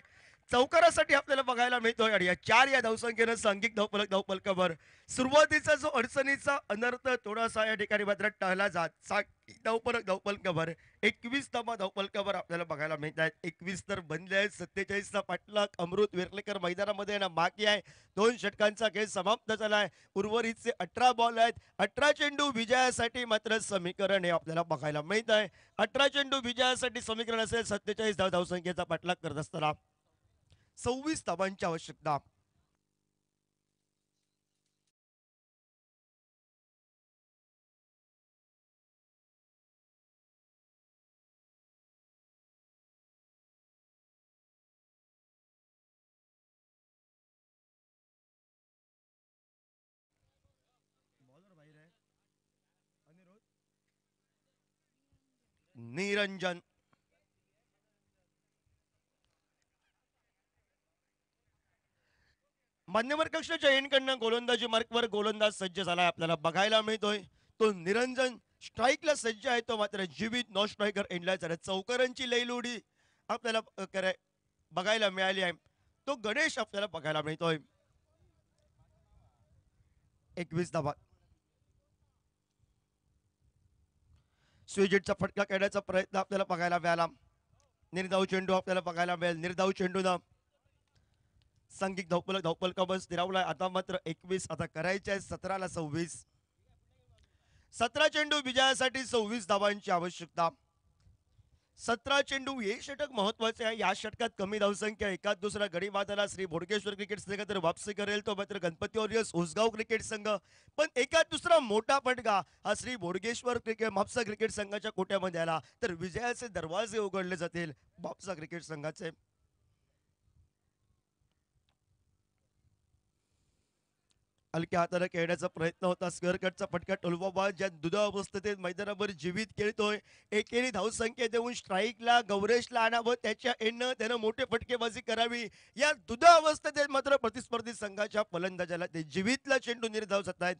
Speaker 1: चौकारासाठी आपल्याला बघायला मिळतोय आणि या 4 या धावसंख्येनं सांघिक धावफलकावर सुरुवातीचा जो अडचणीचा अनर्थ थोडासा या ठिकाणी मात्र टळला जात सांघिक धावफलकावर 21 धावा धावफलकावर आपल्याला बघायला मिळत आहेत. 21 तर बनले आहेत. 47चा पाठलाग अमृत वेर्लेकर मैदानामध्ये ना बाकी आहे. 2 षटकांचा खेळ समाप्त झालाय. उर्वरितचे 18 बॉल आहेत. 18 चेंडू विजयासाठी मात्र समीकरण हे आपल्याला बघायला मिळत आहे. 18 चेंडू विजयासाठी समीकरण असेल 47 धावसंख्येचा पाठलाग करत असताना 26 धावांची आवश्यकता. निरंजन मान्यवर कक्षाच्या एंडकडनं गोलंदाजी मार्कवर गोलंदाज सज्ज झालाय आपल्याला बघायला मिळतोय. तो निरंजन स्ट्राईकला सज्ज आहे. तो मात्र जीवित नो स्ट्रायकर एंडला झाला. चौकारांची लईलोडी आपल्याला बघायला मिळाली आहे. तो गणेश आपल्याला बघायला मिळतोय. 21 धावा. स्विजिटचा फटका खेळण्याचा प्रयत्न आपल्याला बघायला मिळाला. निर्धाव चेंडू आपल्याला बघायला मिळेल. निर्धाव चेंडूनं सांघिक धावफलकावर स्थिरावलाय. आता मात्र 21 आता करायचे आहे. 17ला 26. 17 चेंडू विजयासाठी 26 धावांची आवश्यकता. 17 चेंडू हे षटक महत्वाचे आहे. या षटकात कमी धावसंख्या एकाच दुसरा गडी बांधायला श्री बोडगेश्वर क्रिकेट संघ तर वापसी करेल. तो मात्र गणपती वॉरियर्स उसगाव क्रिकेट संघ. पण एकाच दुसरा मोठा फटका हा श्री बोडगेश्वर क्रिकेट म्हापसा क्रिकेट संघाच्या कोट्यामध्ये आला तर विजयाचे दरवाजे उघडले जातील म्हापसा क्रिकेट संघाचे. हलक्या हाताने खेळण्याचा प्रयत्न होता. स्क्वेअर कटचा फटका टोलवाबा ज्या दुधावस्थेत मैदानावर जीवित खेळतोय. एकेरी धावसंख्या देऊन स्ट्राईकला गौरेशला आणावं. त्याच्या एंडनं त्यानं मोठे फटकेबाजी करावी. या दुधावस्थेत मात्र प्रतिस्पर्धी संघाच्या फलंदाजाला ते जीवितला चेंडू निर्धाव जात आहेत.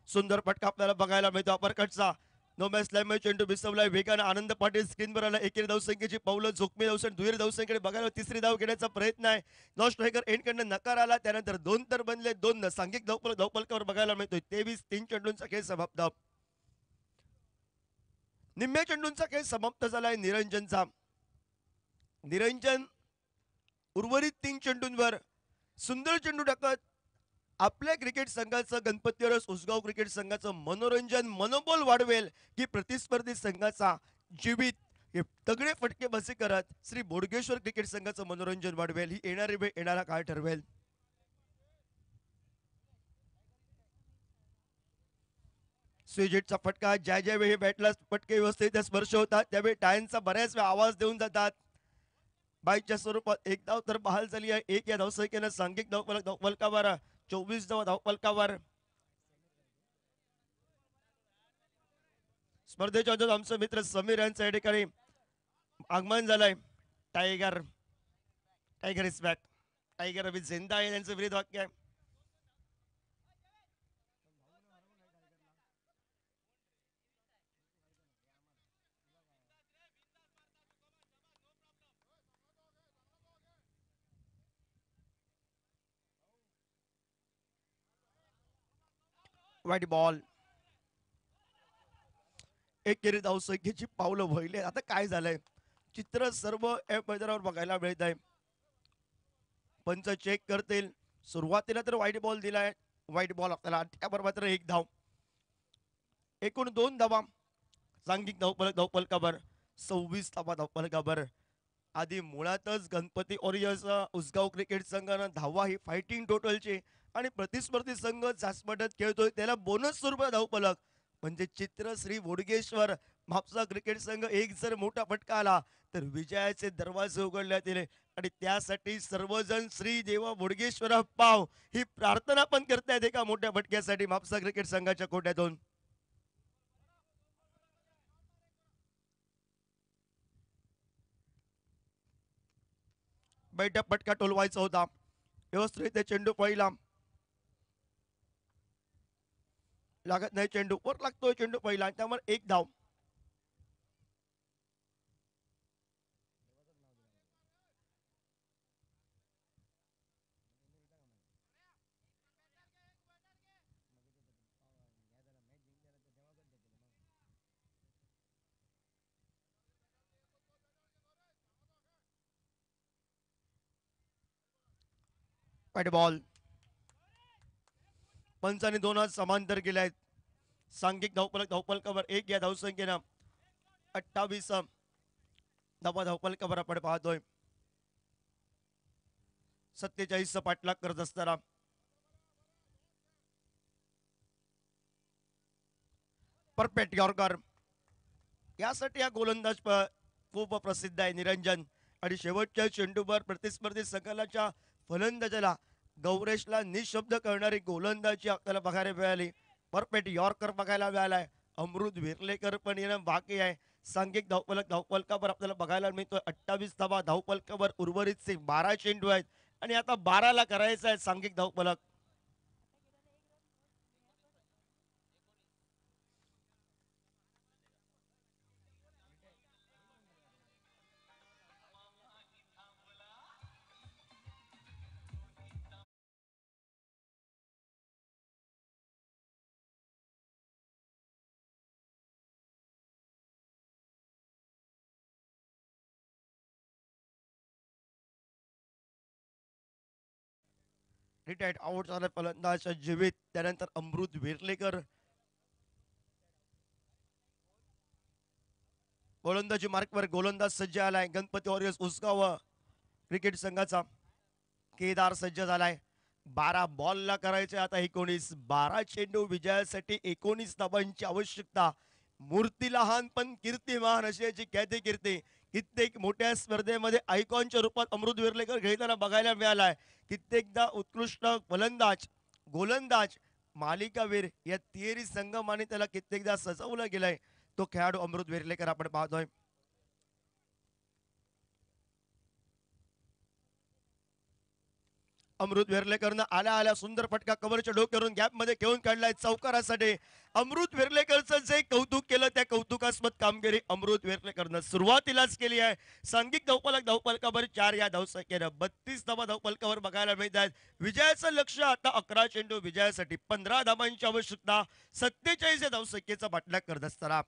Speaker 1: सुंदर फटका आपल्याला बघायला मिळतो अपरकटचा. नो मॅच लाईन चेंडू बिसवलाय वेगानं. आनंद पाटील स्क्रीनवर आला. एकेरी धावसंख्येची पावलं जोखमी धावसंख्या दुहेरी धावसंख्येकडे बघायला तिसरी धाव घेण्याचा प्रयत्न आहे. नॉ स्ट्रायकर एंडकडनं नकार आला. त्यानंतर 2 तर बनले. 2 सांघिक धावफलकावर बघायला मिळतोय. 23 3 चेंडूंचा खेळ समाप्त. निम्म्या चेंडूंचा खेळ समाप्त झालाय निरंजनचा. निरंजन उर्वरित 3 चेंडूंवर सुंदर चेंडू टाकत आपल्या क्रिकेट संघाचं गणपती वॉरियर्स उसगाव क्रिकेट संघाचं मनोरंजन मनोबल वाढवेल की प्रतिस्पर्धी संघाचा जीवित हे तगडे फटकेबाजी करत श्री बोडगेश्वर क्रिकेट संघाचं मनोरंजन वाढवेल. ही येणारी वेळ येणारा काळ ठरवेल. स्विजिटचा फटका ज्या वेळी बॅटला फटके व्यवस्थित स्पर्श होतात त्यावेळी टाळ्यांचा बऱ्याच वेळा आवाज देऊन जातात. बाईकच्या स्वरूपात एक धाव तर बहाल झाली आहे. 1 या धावसंख्येनं सांघिक धावफलकावर 24 धावफलकावर स्पर्धेच्या आमचे मित्र समीर यांच्या या ठिकाणी आगमन झालंय. Tiger tiger is back. Tiger अभि जिंदा आहे त्यांचं विरुद्ध वाक्य आहे. वाईट बॉल. एकेरी धावसंख्येची पावलं वहिले. आता काय झालंय चित्र सर्व मैदानावर बघायला मिळत आहे. पंच चेक करतील. सुरुवातीला तर वाईट बॉल दिलाय. वाईट बॉल आपल्याला त्याबरोबर मात्र 1 धाव. एकूण 2 धावा सांघिक धावफलकावर 26 धावा धावफलकावर. आधी मुळातच गणपती वॉरियर्स उसगाव क्रिकेट संघानं धावा ही फायटिंग टोटलची आणि प्रतिस्पर्धी संघ झासमटत खेळतोय त्याला बोनस स्वरूपात धावफलक म्हणजे चित्र श्री बोडगेश्वर म्हापसा क्रिकेट संघ एक जर मोठा फटका आला तर विजयाचे दरवाजे उघडण्यात येईल आणि त्यासाठी सर्वजण श्री देवा बोडगेश्वर पाव ही प्रार्थना पण करतायत एका मोठ्या फटक्यासाठी म्हापसा क्रिकेट संघाच्या कोट्यातून. बैठक फटका टोलवायचा होता. व्यवस्थित चेंडू पहिला लागत नाही. चेंडू वर लागतोय. चेंडू पहिला त्यामुळे 1 धाव. White ball. पंचाने 2 हात समांतर केले आहेत. सांघिक धावफलकावर 1 या धावसंख्येनं 28 धावफलकावर आपण पाहतोय. 47 पाठलाग करत असताना परफेक्ट यॉर्कर. यासाठी हा गोलंदाज खूप प्रसिद्ध आहे निरंजन. आणि शेवटच्या चेंडूवर प्रतिस्पर्धी संघाच्या फलंदाजाला गौरेशला निशब्द करणारी गोलंदाजी आपल्याला बघायला मिळाली. परफेक्ट यॉर्कर बघायला मिळालाय. अमृत विर्लेकर पण येणं बाकी आहे. सांघिक धावफलकावर आपल्याला बघायला मिळतोय 28 धावा धावफलकावर. उर्वरित 12 चेंडू आहेत आणि आता 12ला करायचं आहे सांघिक धावफलक. रिटायर्ड आउट झाला फलंदाज जीवित. त्यानंतर अमृत विर्लेकर. गोलंदाजी मार्कवर गोलंदाज सज्ज आलाय. गणपती वॉरियर्स उसगाव क्रिकेट संघाचा केदार सज्ज झालाय. 12 बॉलला करायचे आता 19. 12 चेंडू विजयासाठी 19 धावांची आवश्यकता. मूर्ती लहान पण कीर्तिमान अशी याची ख्याती कीर्ती. कित्येक मोठ्या स्पर्धेमध्ये आयकॉनच्या रूपात अमृत विर्लेकर खेळताना बघायला मिळालाय. कित्येकदा उत्कृष्ट फलंदाज, गोलंदाज, मालिकावीर या तिहेरी संगमाने त्याला कित्येकदा सजवलं गेलंय. तो खेळाडू अमृत विर्लेकर आपण पाहतोय. अमृत विर्लेकरनं आल्या सुंदर फटका कव्हरच्या डोक्यावरून गॅप मध्ये घेऊन काढलाय चौकारासाठी. अमृत विर्लेकरचं जे कौतुक केलं त्या कौतुकास्पद कामगिरी अमृत विर्लेकरनं सुरुवातीलाच केली आहे. सांघिक धावफलकावर 4 या धावसंख्येनं 32 धावा धावफलकावर बघायला मिळत आहेत. विजयाचं लक्ष आता 11 चेंडू विजयासाठी 15 धावांची आवश्यकता. 47 या धावसंख्येचा पाठलाग करत असताना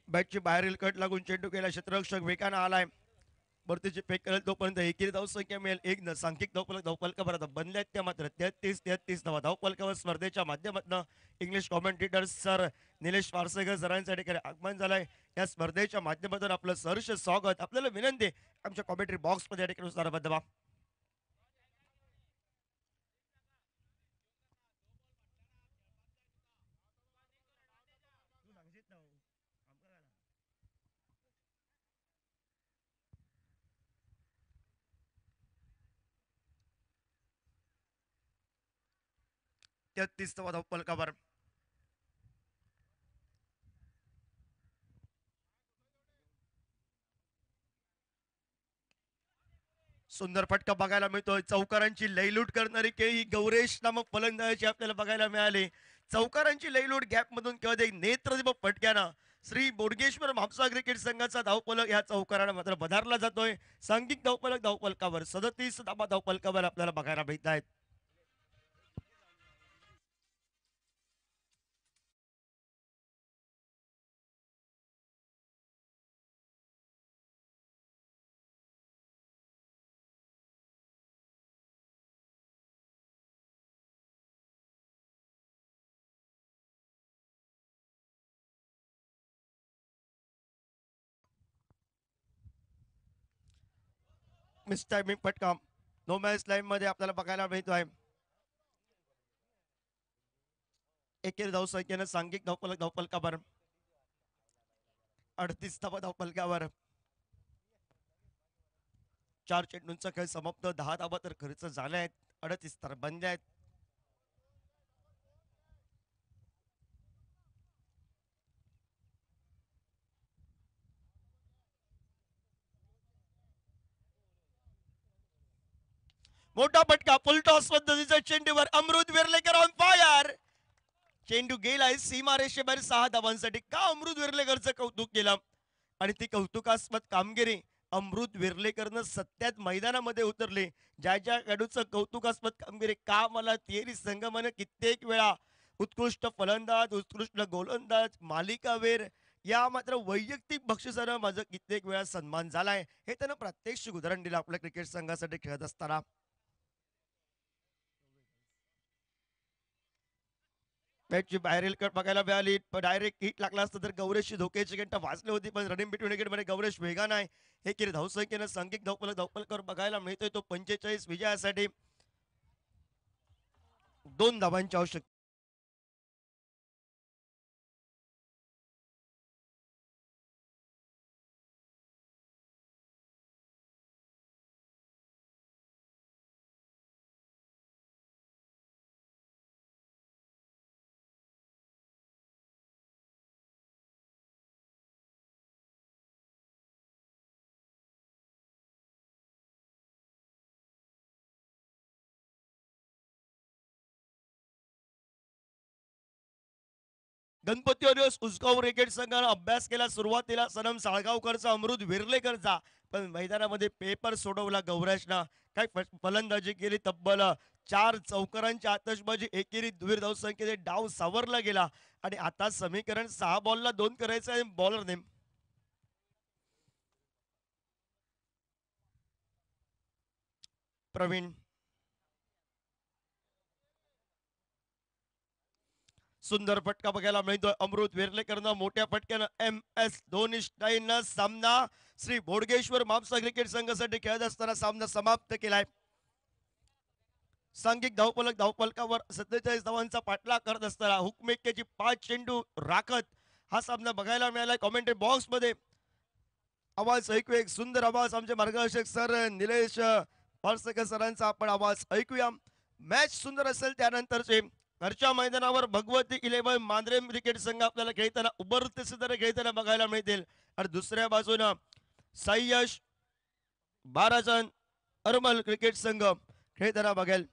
Speaker 1: बॅटची बाहेरील कट लागून चेंडू केला. क्षेत्ररक्षक वेगानं आलाय. वरतीची फेक करेल तोपर्यंत एकेरी धावसंख्या मिळेल 1 न. सांघिक धावफलकावर आता बनल्यात त्या मात्र 33 धावा धावफलकावर. स्पर्धेच्या माध्यमातून इंग्लिश कॉमेंटेटर सर निलेश वारसेकर सरांच्या ठिकाणी आगमन झालंय. या स्पर्धेच्या माध्यमातून आपलं सहर्ष स्वागत. आपल्याला विनंती आमच्या कॉमेंट्री बॉक्स मध्ये या ठिकाणी सारबद्ध व्हा. तेहतीस धावा धावफलकावर. सुंदर फटका बघायला मिळतोय. चौकारांची लयलूट करणारी केळी गौरेश नामक फलंदाजाची आपल्याला बघायला मिळाली. चौकारांची लयलूट गॅप मधून किंवा नेत्रदीपक फटक्यानं श्री बोडगेश्वर म्हापसा क्रिकेट संघाचा धावफलक या चौकारानं मात्र बधारला जातोय. सांघिक धावफलकावर 37 धावा धावफलकावर आपल्याला बघायला मिळत आहेत. मिसटायमिंग फटका नो मॅच लाईन मध्ये आपल्याला बघायला मिळतोय. एकेरी धावसंख्येनं सांघिक धावफलकावर 38 धावा धावफलकावर. 4 चेंडूंचा खेळ समाप्त. 10 धावा तर खर्च झाल्या आहेत. 38 तर बनल्या आहेत. मोठा फटका फुल टॉस पद्धतीचा चेंडूवर अमृत विर्लेकर ऑन फायर. चेंडू गेलाय सीमारेषेबाहेर 6 धावांसाठी. का अमृत विर्लेकरचं कौतुक केलं आणि ती कौतुकास्पद कामगिरी अमृत वेर्लेकरनं सत्यात मैदानामध्ये उतरले. ज्या ज्या खेळाडूचं कौतुकास्पद कामगिरी का मला तिहेरी संगमानं कित्येक वेळा उत्कृष्ट फलंदाज, उत्कृष्ट गोलंदाज, मालिकावीर या मात्र वैयक्तिक बक्षिसानं माझं कित्येक वेळा सन्मान झालाय. हे त्यानं प्रात्यक्षिक उदाहरण दिलं आपल्या क्रिकेट संघासाठी खेळत असताना. मॅचची बाहेरील कट बघायला मिळाली, पण डायरेक्ट हिट लागला असतं तर गौरेशची धोक्याची घंटा वाजली होती, पण रनिंग बिटवीन विकेटमध्ये गौरेश वेगा नाही. एकेरी धावसंख्येनं सांघिक धावफलक बघायला मिळतोय तो 45 विजयासाठी 2 धावांची आवश्यकता. गणपती दिवस उसगाव क्रिकेट संघानं अभ्यास केला. सुरुवातीला सनम साळगावकरचा, अमृत विर्लेकरचा, पण मैदानामध्ये पेपर सोडवला गौरेशनं. काय फलंदाजी केली, तब्बल 4 चौकारांची आतषबाजी, एकेरी दुहेरी धावसंख्येने डाव सावरला गेला आणि आता समीकरण 6 बॉलला 2 करायचं आहे बॉलरने. प्रवीण सुंदर फटका बघायला मिळतोय. अमृत वेर्लेकरनं मोठ्या फटक्यानं MS धोनी स्टाईलनं सामना श्री बोडगेश्वर मापसा क्रिकेट संघासाठी खेळत असताना सामना समाप्त केलाय. सांघिक धावफलकावर 47 धावांचा पाठलाग करत असताना हुकमेक्याची 5 चेंडू राखत हा सामना बघायला मिळाला. कॉमेंट्री बॉक्स मध्ये आवाज ऐकू, एक सुंदर आवाज आमचे मार्गदर्शक सर निलेश पारसेकर सरांचा आपण आवाज ऐकूया. मॅच सुंदर असेल त्यानंतरचे घरच्या मैदानावर भगवती 11 मांद्रेम क्रिकेट संघ आपल्याला खेळताना उभरते सिद्ध खेळताना बघायला मिळतील आणि दुसऱ्या बाजूनं सायश 12 जण अरमल क्रिकेट संघ खेळताना बघेल.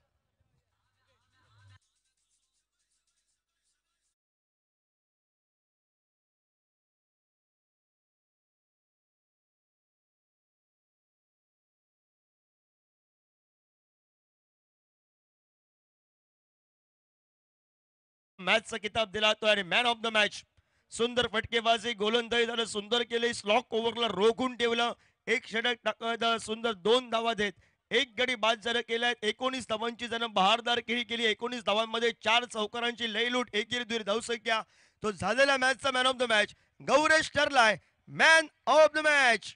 Speaker 1: मॅचचा किताब दिला तो आणि मॅन ऑफ द मॅच सुंदर फटकेबाजी, गोलंदाजी झालं सुंदर केले, स्लॉक ओव्हरला रोखून ठेवलं, एक षटक टाकत सुंदर 2 धावा देत एक गडी बाद झालं केलाय. 19 धावांची जण बहारदार खेळी केली. 19 धावांमध्ये 4 चौकारांची लयलूट, एकेरी दुहेरी धावसंख्या. तो झालेला मॅचचा man of the match Gauresh ठरलाय मॅन ऑफ द मॅच.